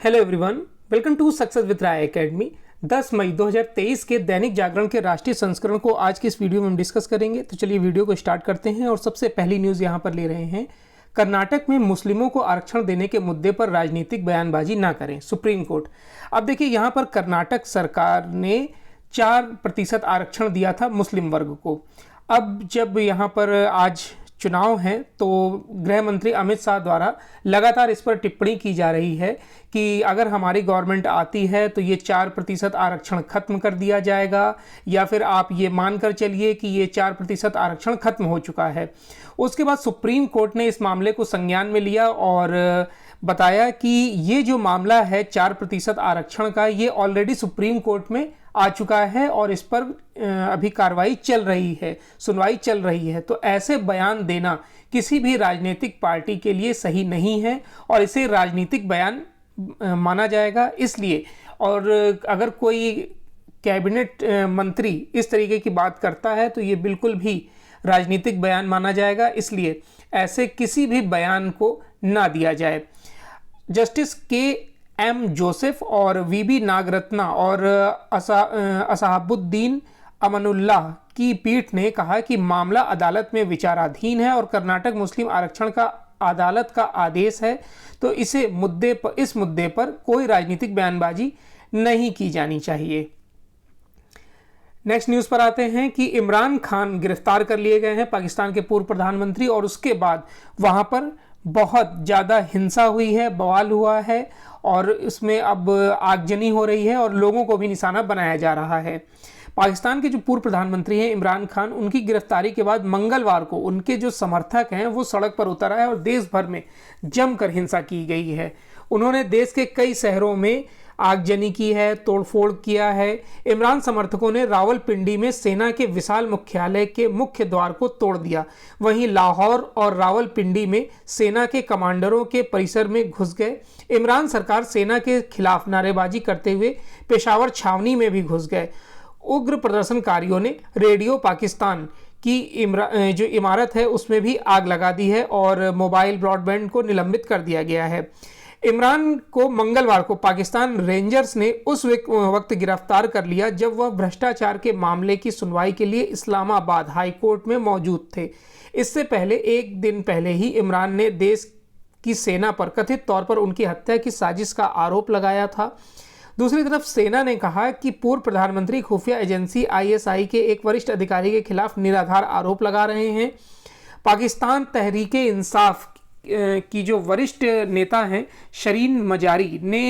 Hello everyone, welcome to success with Rai academy. 10 मई 2023 के दैनिक जागरण के राष्ट्रीय संस्करण को आज की इस वीडियो में हम डिस्कस करेंगे। तो चलिए वीडियो को स्टार्ट करते हैं और सबसे पहली न्यूज़ यहाँ पर ले रहे हैं। कर्नाटक में मुस्लिमों को आरक्षण देने के मुद्दे पर राजनीतिक बयानबाजी ना करें, सुप्रीम कोर्ट। अब देखिए, यहाँ पर कर्नाटक सरकार ने 4% आरक्षण दिया था मुस्लिम वर्ग को। अब जब यहाँ पर आज चुनाव हैं तो गृह मंत्री अमित शाह द्वारा लगातार इस पर टिप्पणी की जा रही है कि अगर हमारी गवर्नमेंट आती है तो ये 4% आरक्षण खत्म कर दिया जाएगा, या फिर आप ये मानकर चलिए कि ये 4% आरक्षण खत्म हो चुका है। उसके बाद सुप्रीम कोर्ट ने इस मामले को संज्ञान में लिया और बताया कि ये जो मामला है 4% आरक्षण का, ये ऑलरेडी सुप्रीम कोर्ट में आ चुका है और इस पर अभी कार्रवाई चल रही है, सुनवाई चल रही है। तो ऐसे बयान देना किसी भी राजनीतिक पार्टी के लिए सही नहीं है और इसे राजनीतिक बयान माना जाएगा। इसलिए और अगर कोई कैबिनेट मंत्री इस तरीके की बात करता है तो ये बिल्कुल भी राजनीतिक बयान माना जाएगा। इसलिए ऐसे किसी भी बयान को ना दिया जाए। Justice KM. जोसेफ और वी.बी. नागरत्ना और असहाबुद्दीन अमनुल्लाह की पीठ ने कहा कि मामला अदालत में विचाराधीन है और कर्नाटक मुस्लिम आरक्षण का अदालत का आदेश है, तो इस मुद्दे पर कोई राजनीतिक बयानबाजी नहीं की जानी चाहिए। नेक्स्ट न्यूज़ पर आते हैं कि इमरान खान गिरफ्तार कर लिए गए हैं, पाकिस्तान के पूर्व प्रधानमंत्री, और उसके बाद वहां पर बहुत ज़्यादा हिंसा हुई है, बवाल हुआ है और इसमें अब आगजनी हो रही है और लोगों को भी निशाना बनाया जा रहा है। पाकिस्तान के जो पूर्व प्रधानमंत्री हैं इमरान खान, उनकी गिरफ्तारी के बाद मंगलवार को उनके जो समर्थक हैं वो सड़क पर उतर आए और देश भर में जमकर हिंसा की गई है। उन्होंने देश के कई शहरों में आगजनी की है, तोड़फोड़ किया है। इमरान समर्थकों ने रावलपिंडी में सेना के विशाल मुख्यालय के मुख्य द्वार को तोड़ दिया। वहीं लाहौर और रावलपिंडी में सेना के कमांडरों के परिसर में घुस गए। इमरान सरकार सेना के खिलाफ नारेबाजी करते हुए पेशावर छावनी में भी घुस गए। उग्र प्रदर्शनकारियों ने रेडियो पाकिस्तान की जो इमारत है उसमें भी आग लगा दी है और मोबाइल ब्रॉडबैंड को निलंबित कर दिया गया है। इमरान को मंगलवार को पाकिस्तान रेंजर्स ने उस वक्त गिरफ्तार कर लिया जब वह भ्रष्टाचार के मामले की सुनवाई के लिए इस्लामाबाद हाई कोर्ट में मौजूद थे। इससे पहले एक दिन पहले ही इमरान ने देश की सेना पर कथित तौर पर उनकी हत्या की साजिश का आरोप लगाया था। दूसरी तरफ सेना ने कहा कि पूर्व प्रधानमंत्री खुफिया एजेंसी ISI के एक वरिष्ठ अधिकारी के खिलाफ निराधार आरोप लगा रहे हैं। पाकिस्तान तहरीके इंसाफ की जो वरिष्ठ नेता हैं शरीन मजारी ने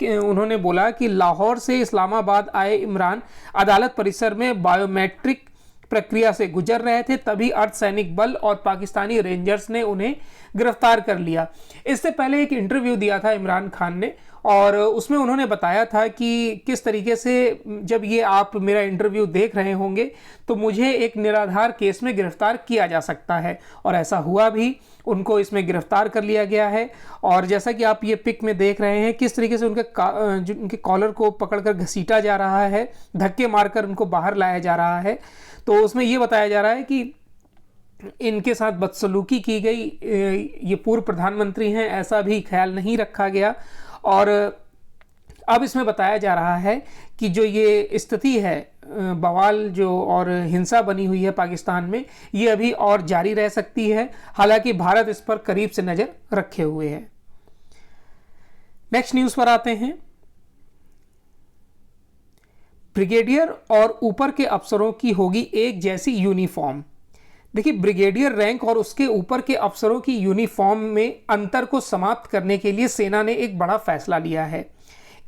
उन्होंने बोला कि लाहौर से इस्लामाबाद आए इमरान अदालत परिसर में बायोमेट्रिक प्रक्रिया से गुजर रहे थे, तभी अर्धसैनिक बल और पाकिस्तानी रेंजर्स ने उन्हें गिरफ्तार कर लिया। इससे पहले एक इंटरव्यू दिया था इमरान खान ने और उसमें उन्होंने बताया था कि किस तरीके से जब ये आप मेरा इंटरव्यू देख रहे होंगे तो मुझे एक निराधार केस में गिरफ्तार किया जा सकता है, और ऐसा हुआ भी। उनको इसमें गिरफ्तार कर लिया गया है और जैसा कि आप ये पिक में देख रहे हैं किस तरीके से उनके कॉलर को पकड़कर घसीटा जा रहा है, धक्के मारकर उनको बाहर लाया जा रहा है। तो उसमें ये बताया जा रहा है कि इनके साथ बदसलूकी की गई, ये पूर्व प्रधानमंत्री हैं ऐसा भी ख्याल नहीं रखा गया। और अब इसमें बताया जा रहा है कि जो ये स्थिति है, बवाल जो और हिंसा बनी हुई है पाकिस्तान में, ये अभी और जारी रह सकती है। हालांकि भारत इस पर करीब से नज़र रखे हुए है। नेक्स्ट न्यूज़ पर आते हैं। ब्रिगेडियर और ऊपर के अफसरों की होगी एक जैसी यूनिफॉर्म। देखिए, ब्रिगेडियर रैंक और उसके ऊपर के अफसरों की यूनिफॉर्म में अंतर को समाप्त करने के लिए सेना ने एक बड़ा फैसला लिया है।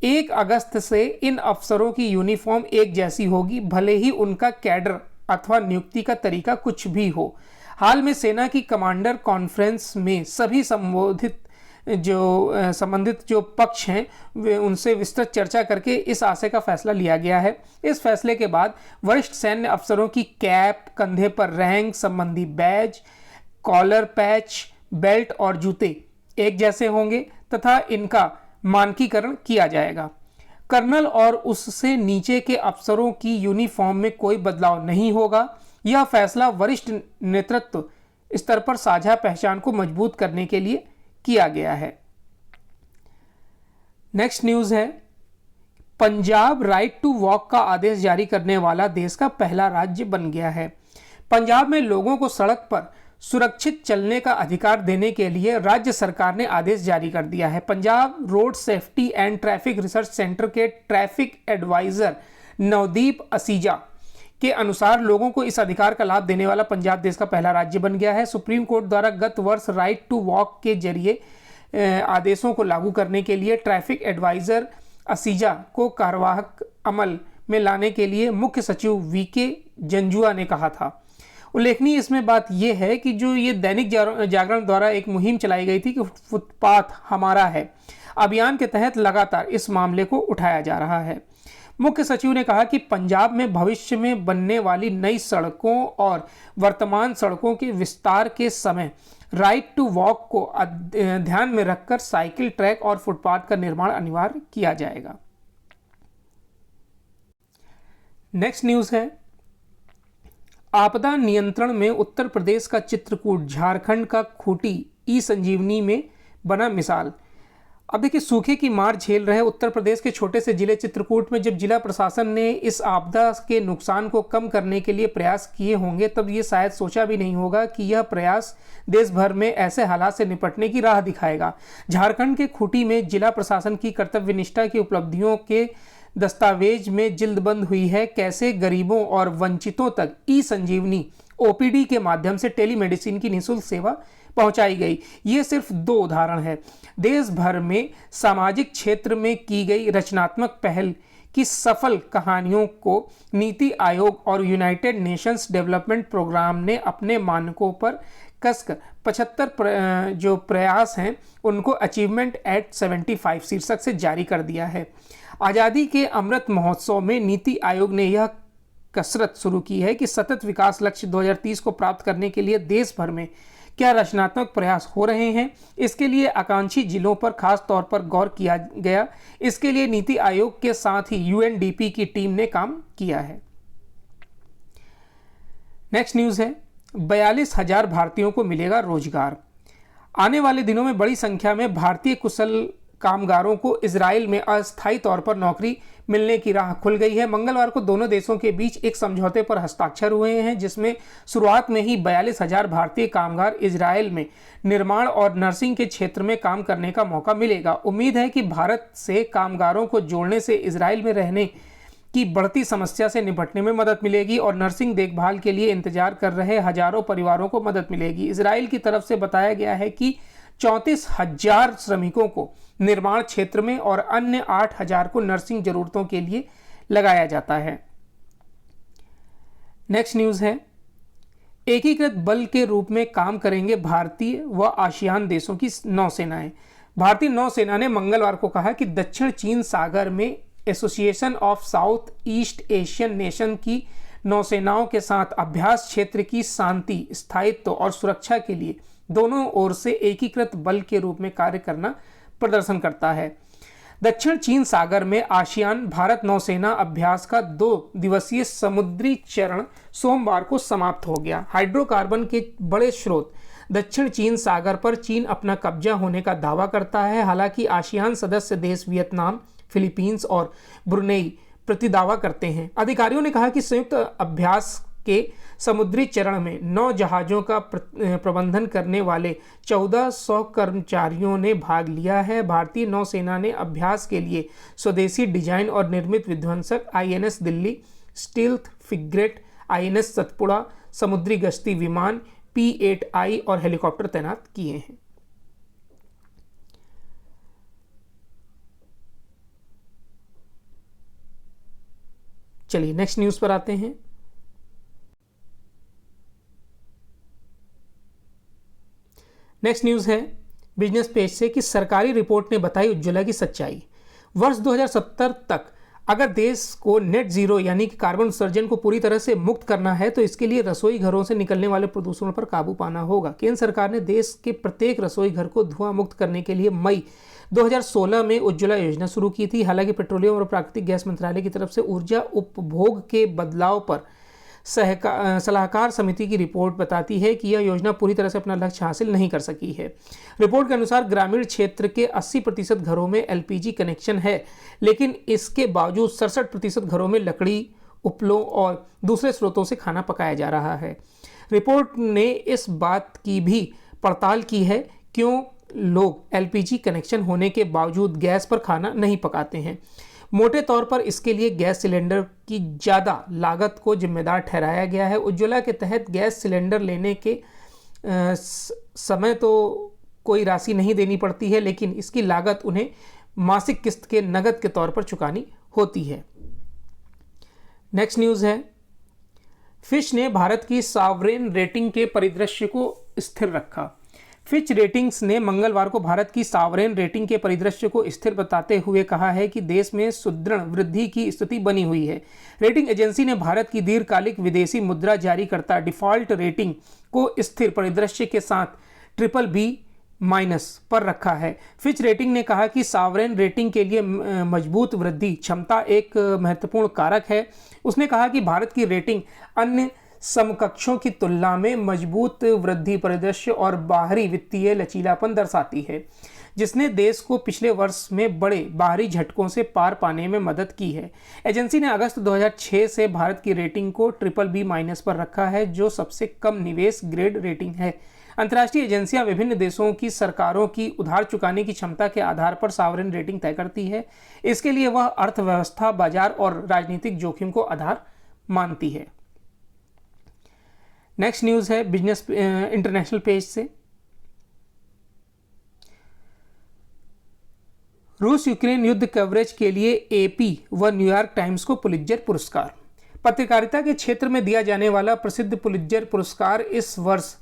1 अगस्त से इन अफसरों की यूनिफॉर्म एक जैसी होगी, भले ही उनका कैडर अथवा नियुक्ति का तरीका कुछ भी हो। हाल में सेना की कमांडर कॉन्फ्रेंस में सभी संबंधित जो पक्ष हैं वे उनसे विस्तृत चर्चा करके इस आशय का फैसला लिया गया है। इस फैसले के बाद वरिष्ठ सैन्य अफसरों की कैप, कंधे पर रैंक संबंधी बैज, कॉलर पैच, बेल्ट और जूते एक जैसे होंगे तथा इनका मानकीकरण किया जाएगा। कर्नल और उससे नीचे के अफसरों की यूनिफॉर्म में कोई बदलाव नहीं होगा। यह फैसला वरिष्ठ नेतृत्व स्तर पर साझा पहचान को मजबूत करने के लिए किया गया है। नेक्स्ट न्यूज़ है, पंजाब राइट टू वॉक का आदेश जारी करने वाला देश का पहला राज्य बन गया है। पंजाब में लोगों को सड़क पर सुरक्षित चलने का अधिकार देने के लिए राज्य सरकार ने आदेश जारी कर दिया है। Punjab road safety and traffic research centre के ट्रैफिक एडवाइजर नवदीप असीजा के अनुसार लोगों को इस अधिकार का लाभ देने वाला पंजाब देश का पहला राज्य बन गया है। सुप्रीम कोर्ट द्वारा गत वर्ष राइट टू वॉक के जरिए आदेशों को लागू करने के लिए ट्रैफिक एडवाइजर असीजा को कार्यवाहक अमल में लाने के लिए मुख्य सचिव वीके जंजुआ ने कहा था। उल्लेखनीय इसमें बात यह है कि जो ये दैनिक जागरण द्वारा एक मुहिम चलाई गई थी कि फुटपाथ हमारा है अभियान के तहत लगातार इस मामले को उठाया जा रहा है। मुख्य सचिव ने कहा कि पंजाब में भविष्य में बनने वाली नई सड़कों और वर्तमान सड़कों के विस्तार के समय राइट टू वॉक को ध्यान में रखकर साइकिल ट्रैक और फुटपाथ का निर्माण अनिवार्य किया जाएगा। नेक्स्ट न्यूज़ है, आपदा नियंत्रण में उत्तर प्रदेश का चित्रकूट झारखंड का खूंटी ई संजीवनी में बना मिसाल। अब देखिए, सूखे की मार झेल रहे उत्तर प्रदेश के छोटे से जिले चित्रकूट में जब जिला प्रशासन ने इस आपदा के नुकसान को कम करने के लिए प्रयास किए होंगे, तब ये शायद सोचा भी नहीं होगा कि यह प्रयास देश भर में ऐसे हालात से निपटने की राह दिखाएगा। झारखंड के खूंटी में जिला प्रशासन की कर्तव्यनिष्ठा की उपलब्धियों के दस्तावेज में जिल्दबंद हुई है कैसे गरीबों और वंचितों तक ई संजीवनी ओपीडी के माध्यम से टेलीमेडिसिन की निःशुल्क सेवा पहुंचाई गई। ये सिर्फ 2 उदाहरण है। देश भर में सामाजिक क्षेत्र में की गई रचनात्मक पहल की सफल कहानियों को नीति आयोग और यूनाइटेड नेशंस डेवलपमेंट प्रोग्राम ने अपने मानकों पर कसकर 75 जो प्रयास हैं उनको अचीवमेंट एट 75 शीर्षक से जारी कर दिया है। आज़ादी के अमृत महोत्सव में नीति आयोग ने यह कसरत शुरू की है कि सतत विकास लक्ष्य 2030 को प्राप्त करने के लिए देश भर में क्या रचनात्मक प्रयास हो रहे हैं। इसके लिए आकांक्षी जिलों पर खास तौर पर गौर किया गया। इसके लिए नीति आयोग के साथ ही यूएनडीपी की टीम ने काम किया है। नेक्स्ट न्यूज़ है, 42,000 भारतीयों को मिलेगा रोजगार। आने वाले दिनों में बड़ी संख्या में भारतीय कुशल कामगारों को इजराइल में अस्थायी तौर पर नौकरी मिलने की राह खुल गई है। मंगलवार को दोनों देशों के बीच एक समझौते पर हस्ताक्षर हुए हैं, जिसमें शुरुआत में ही 42,000 भारतीय कामगार इजराइल में निर्माण और नर्सिंग के क्षेत्र में काम करने का मौका मिलेगा। उम्मीद है कि भारत से कामगारों को जोड़ने से इजराइल में रहने की बढ़ती समस्या से निपटने में मदद मिलेगी और नर्सिंग देखभाल के लिए इंतजार कर रहे हजारों परिवारों को मदद मिलेगी। इजराइल की तरफ से बताया गया है कि 34,000 श्रमिकों को निर्माण क्षेत्र में और अन्य 8,000 को नर्सिंग जरूरतों के लिए लगाया जाता है। नेक्स्ट न्यूज़ है, एकीकृत बल के रूप में काम करेंगे भारतीय व आसियान देशों की नौसेनाएं। भारतीय नौसेना ने मंगलवार को कहा कि दक्षिण चीन सागर में association of south east Asian nation की नौसेनाओं के साथ अभ्यास क्षेत्र की शांति, स्थायित्व और सुरक्षा के लिए दोनों ओर से एकीकृत बल के रूप में कार्य करना प्रदर्शन करता है। दक्षिण चीन सागर में आसियान भारत नौसेना अभ्यास का 2 दिवसीय समुद्री चरण सोमवार को समाप्त हो गया। हाइड्रोकार्बन के बड़े स्रोत दक्षिण चीन सागर पर चीन अपना कब्जा होने का दावा करता है। हालांकि आसियान सदस्य देश वियतनाम, फिलीपींस और ब्रुनेई प्रतिदावा करते हैं। अधिकारियों ने कहा कि संयुक्त अभ्यास के समुद्री चरण में 9 जहाज़ों का प्रबंधन करने वाले 1400 कर्मचारियों ने भाग लिया है। भारतीय नौसेना ने अभ्यास के लिए स्वदेशी डिजाइन और निर्मित विध्वंसक INS Delhi, stealth frigate INS Satpura, समुद्री गश्ती विमान P-8I और हेलीकॉप्टर तैनात किए हैं। चलिए नेक्स्ट न्यूज़ पर आते हैं। नेक्स्ट न्यूज़ है बिजनेस पेज से कि सरकारी रिपोर्ट ने बताई उज्ज्वला की सच्चाई। वर्ष 2070 तक अगर देश को नेट जीरो यानी कि कार्बन उत्सर्जन को पूरी तरह से मुक्त करना है तो इसके लिए रसोई घरों से निकलने वाले प्रदूषण पर काबू पाना होगा। केंद्र सरकार ने देश के प्रत्येक रसोई घर को धुआं मुक्त करने के लिए मई 2016 में उज्ज्वला योजना शुरू की थी। हालांकि पेट्रोलियम और प्राकृतिक गैस मंत्रालय की तरफ से ऊर्जा उपभोग के बदलाव पर सलाहकार समिति की रिपोर्ट बताती है कि यह योजना पूरी तरह से अपना लक्ष्य हासिल नहीं कर सकी है। रिपोर्ट के अनुसार ग्रामीण क्षेत्र के 80% घरों में एलपीजी कनेक्शन है, लेकिन इसके बावजूद 67% घरों में लकड़ी, उपलों और दूसरे स्रोतों से खाना पकाया जा रहा है। रिपोर्ट ने इस बात की भी पड़ताल की है क्यों लोग एलपीजी कनेक्शन होने के बावजूद गैस पर खाना नहीं पकाते हैं। मोटे तौर पर इसके लिए गैस सिलेंडर की ज़्यादा लागत को जिम्मेदार ठहराया गया है। उज्ज्वला के तहत गैस सिलेंडर लेने के समय तो कोई राशि नहीं देनी पड़ती है, लेकिन इसकी लागत उन्हें मासिक किस्त के नकद के तौर पर चुकानी होती है। नेक्स्ट न्यूज़ है, फिच ने भारत की सॉवरेन रेटिंग के परिदृश्य को स्थिर रखा। फिच रेटिंग्स ने मंगलवार को भारत की सॉवरेन रेटिंग के परिदृश्य को स्थिर बताते हुए कहा है कि देश में सुदृढ़ वृद्धि की स्थिति बनी हुई है। रेटिंग एजेंसी ने भारत की दीर्घकालिक विदेशी मुद्रा जारीकर्ता डिफॉल्ट रेटिंग को स्थिर परिदृश्य के साथ BBB- पर रखा है। फिच रेटिंग ने कहा कि सॉवरेन रेटिंग के लिए मजबूत वृद्धि क्षमता एक महत्वपूर्ण कारक है। उसने कहा कि भारत की रेटिंग अन्य समकक्षों की तुलना में मजबूत वृद्धि परिदृश्य और बाहरी वित्तीय लचीलापन दर्शाती है, जिसने देश को पिछले वर्ष में बड़े बाहरी झटकों से पार पाने में मदद की है। एजेंसी ने अगस्त 2006 से भारत की रेटिंग को BBB- पर रखा है, जो सबसे कम निवेश ग्रेड रेटिंग है। अंतर्राष्ट्रीय एजेंसियां विभिन्न देशों की सरकारों की उधार चुकाने की क्षमता के आधार पर सॉवरेन रेटिंग तय करती है। इसके लिए वह अर्थव्यवस्था, बाजार और राजनीतिक जोखिम को आधार मानती है। नेक्स्ट न्यूज़ है बिजनेस इंटरनेशनल पेज से, रूस यूक्रेन युद्ध कवरेज के लिए AP व न्यूयॉर्क टाइम्स को पुलित्जर पुरस्कार। पत्रकारिता के क्षेत्र में दिया जाने वाला प्रसिद्ध पुलित्जर पुरस्कार इस वर्ष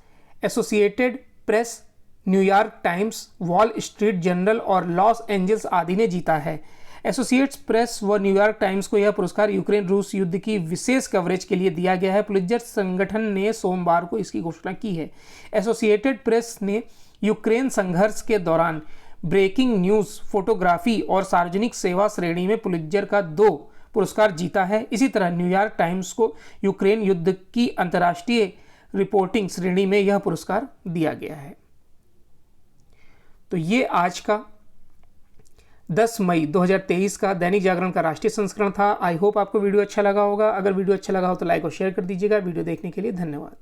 associated press, New York times, wall street journal और लॉस एंजल्स आदि ने जीता है। एसोसिएट्स प्रेस व न्यूयॉर्क टाइम्स को यह पुरस्कार यूक्रेन रूस युद्ध की विशेष कवरेज के लिए दिया गया है। पुलित्जर संगठन ने सोमवार को इसकी घोषणा की है। एसोसिएटेड प्रेस ने यूक्रेन संघर्ष के दौरान ब्रेकिंग न्यूज़, फोटोग्राफी और सार्वजनिक सेवा श्रेणी में पुलित्जर का 2 पुरस्कार जीता है। इसी तरह न्यूयॉर्क टाइम्स को यूक्रेन युद्ध की अंतर्राष्ट्रीय रिपोर्टिंग श्रेणी में यह पुरस्कार दिया गया है। तो ये आज का 10 मई 2023 का दैनिक जागरण का राष्ट्रीय संस्करण था। आई होप आपको वीडियो अच्छा लगा होगा। अगर वीडियो अच्छा लगा हो तो लाइक और शेयर कर दीजिएगा। वीडियो देखने के लिए धन्यवाद।